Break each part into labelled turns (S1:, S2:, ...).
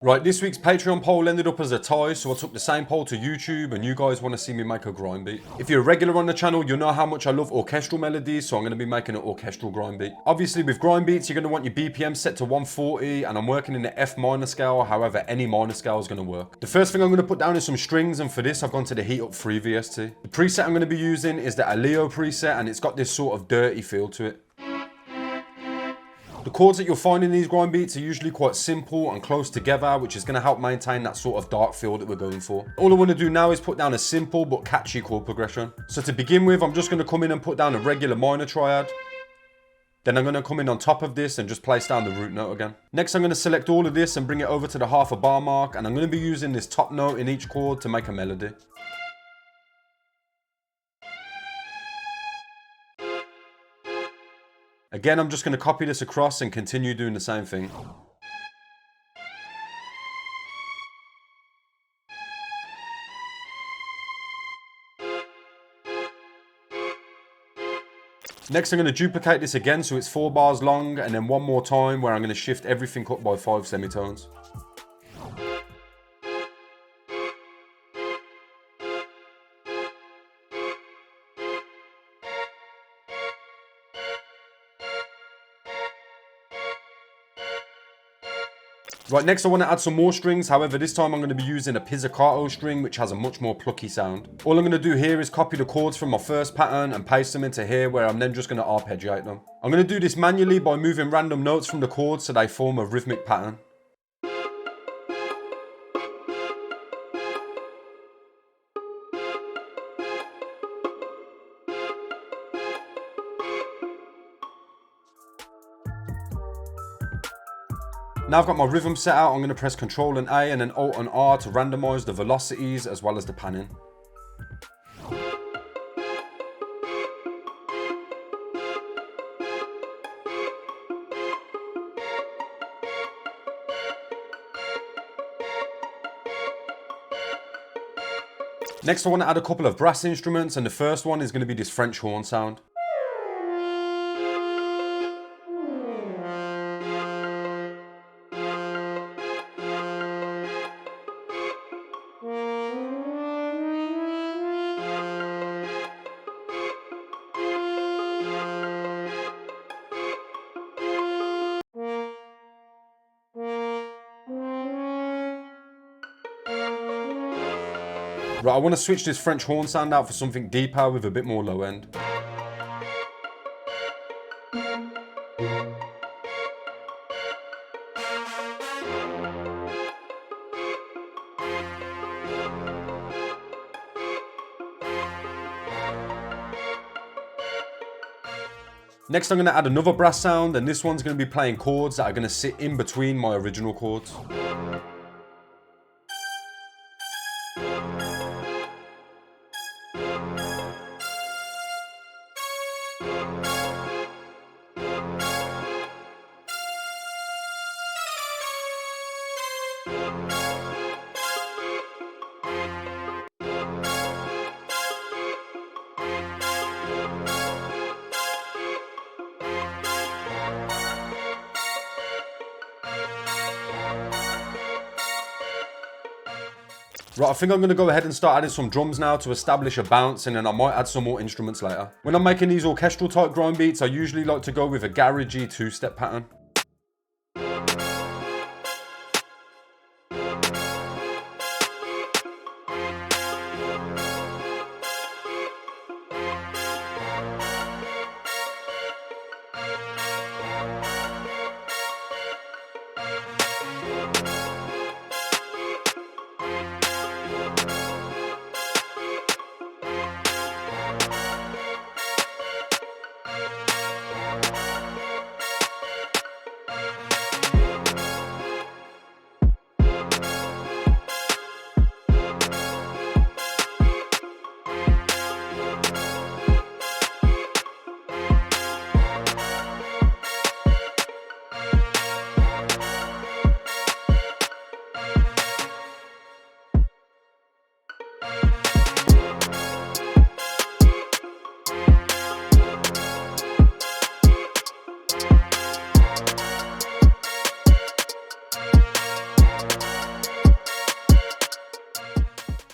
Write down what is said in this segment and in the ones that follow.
S1: Right, this week's Patreon poll ended up as a tie, so I took the same poll to YouTube, and you guys want to see me make a grime beat. If you're a regular on the channel, you'll know how much I love orchestral melodies, so I'm going to be making an orchestral grime beat. Obviously, with grime beats, you're going to want your BPM set to 140, and I'm working in the F minor scale, however, any minor scale is going to work. The first thing I'm going to put down is some strings, and for this, I've gone to the Heat Up 3 VST. The preset I'm going to be using is the Aleo preset, and it's got this sort of dirty feel to it. The chords that you'll find in these grime beats are usually quite simple and close together, which is going to help maintain that sort of dark feel that we're going for. All I want to do now is put down a simple but catchy chord progression. So to begin with, I'm just going to come in and put down a regular minor triad. Then I'm going to come in on top of this and just place down the root note again. Next, I'm going to select all of this and bring it over to the half a bar mark, and I'm going to be using this top note in each chord to make a melody. Again, I'm just going to copy this across and continue doing the same thing. Next, I'm going to duplicate this again so it's 4 bars long, and then one more time where I'm going to shift everything up by 5 semitones. Right, next I want to add some more strings, however this time I'm going to be using a pizzicato string which has a much more plucky sound. All I'm going to do here is copy the chords from my first pattern and paste them into here, where I'm then just going to arpeggiate them. I'm going to do this manually by moving random notes from the chords so they form a rhythmic pattern. Now I've got my rhythm set out, I'm going to press Ctrl and A and then Alt and R to randomise the velocities as well as the panning. Next I want to add a couple of brass instruments, and the first one is going to be this French horn sound. Right, I want to switch this French horn sound out for something deeper with a bit more low end. Next I'm going to add another brass sound, and this one's going to be playing chords that are going to sit in between my original chords. Right, I think I'm going to go ahead and start adding some drums now to establish a bounce, and then I might add some more instruments later. When I'm making these orchestral type grime beats, I usually like to go with a garagey 2-step pattern.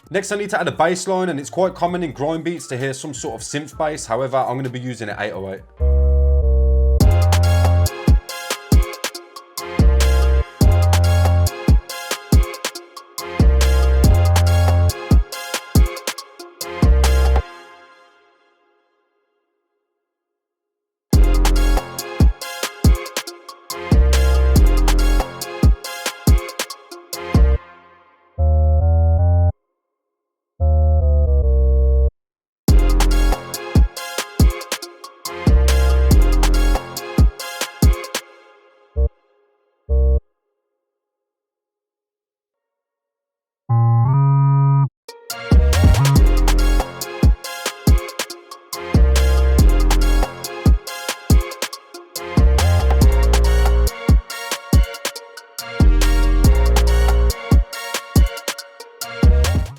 S1: Next I need to add a bass line, and it's quite common in grime beats to hear some sort of synth bass, however I'm going to be using an 808.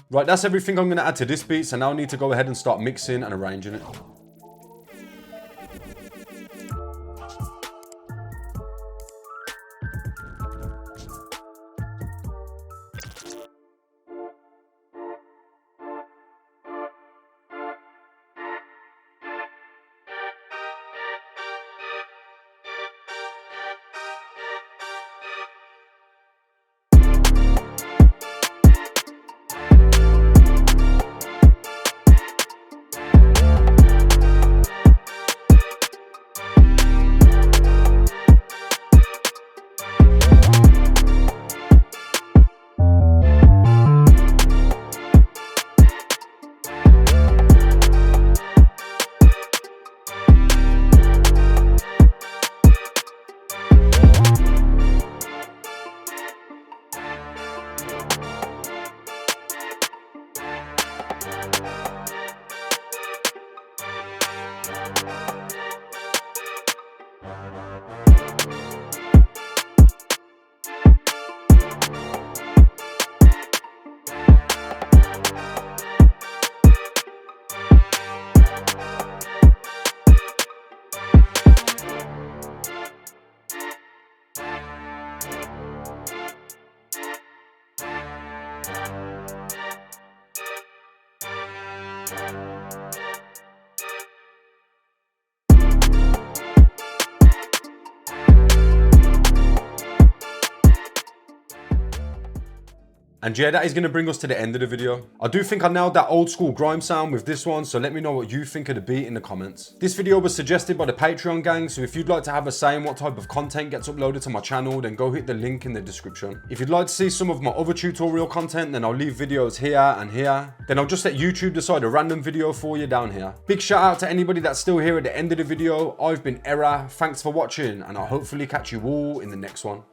S1: Right, that's everything I'm going to add to this beat, so now I need to go ahead and start mixing and arranging it. And yeah, that is going to bring us to the end of the video. I do think I nailed that old school grime sound with this one, so let me know what you think of the beat in the comments. This video was suggested by the Patreon gang, so if you'd like to have a say in what type of content gets uploaded to my channel, then go hit the link in the description. If you'd like to see some of my other tutorial content, then I'll leave videos here and here. Then I'll just let YouTube decide a random video for you down here. Big shout out to anybody that's still here at the end of the video. I've been Era, thanks for watching, and I'll hopefully catch you all in the next one.